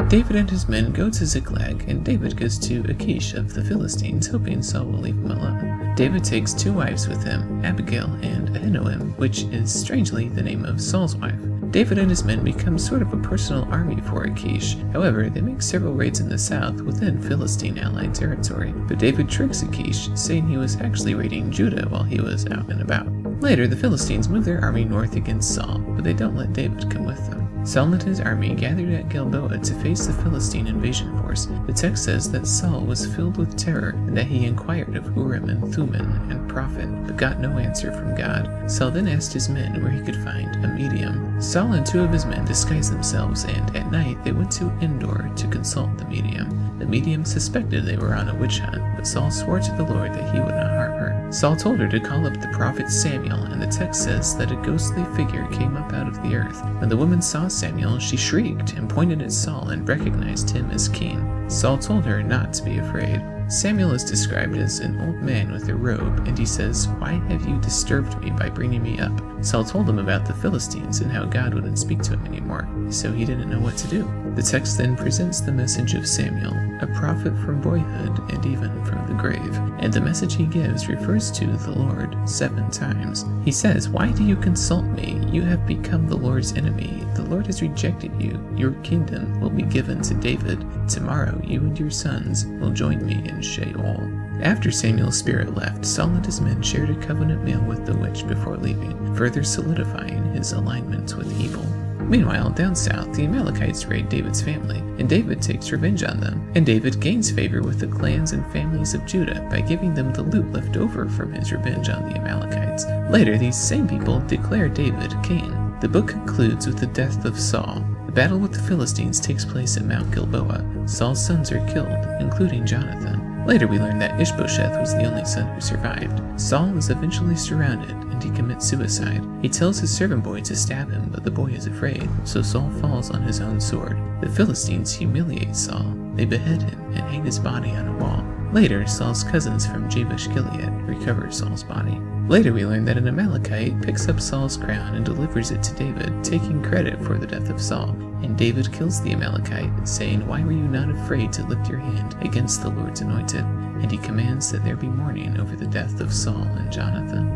David and his men go to Ziklag, and David goes to Achish of the Philistines, hoping Saul will leave him alone. David takes 2 wives with him, Abigail and Ahinoam, which is strangely the name of Saul's wife. David and his men become sort of a personal army for Achish. However, they make several raids in the south within Philistine allied territory, but David tricks Achish, saying he was actually raiding Judah while he was out and about. Later, the Philistines move their army north against Saul, but they don't let David come with them. Saul and his army gathered at Gilboa to face the Philistine invasion force. The text says that Saul was filled with terror and that he inquired of Urim and Thummim and prophet, but got no answer from God. Saul then asked his men where he could find a medium. Saul and 2 of his men disguised themselves, and at night they went to Endor to consult the medium. The medium suspected they were on a witch hunt, but Saul swore to the Lord that he would not harm her. Saul told her to call up the prophet Samuel, and the text says that a ghostly figure came up out of the earth. When the woman saw Samuel, she shrieked and pointed at Saul and recognized him as king. Saul told her not to be afraid. Samuel is described as an old man with a robe, and he says, "Why have you disturbed me by bringing me up?" Saul told him about the Philistines and how God wouldn't speak to him anymore, so he didn't know what to do. The text then presents the message of Samuel, a prophet from boyhood and even from the grave, and the message he gives refers to the Lord 7 times. He says, "Why do you consult me? You have become the Lord's enemy. The Lord has rejected you. Your kingdom will be given to David. Tomorrow you and your sons will join me in Sheol." After Samuel's spirit left, Saul and his men shared a covenant meal with the witch before leaving, further solidifying his alignment with evil. Meanwhile, down south, the Amalekites raid David's family, and David takes revenge on them. And David gains favor with the clans and families of Judah by giving them the loot left over from his revenge on the Amalekites. Later, these same people declare David king. The book concludes with the death of Saul. The battle with the Philistines takes place at Mount Gilboa. Saul's sons are killed, including Jonathan. Later we learn that Ishbosheth was the only son who survived. Saul is eventually surrounded, and he commits suicide. He tells his servant boy to stab him, but the boy is afraid, so Saul falls on his own sword. The Philistines humiliate Saul. They behead him and hang his body on a wall. Later, Saul's cousins from Jabesh-Gilead recover Saul's body. Later we learn that an Amalekite picks up Saul's crown and delivers it to David, taking credit for the death of Saul. And David kills the Amalekite, saying, "Why were you not afraid to lift your hand against the Lord's anointed?" And he commands that there be mourning over the death of Saul and Jonathan.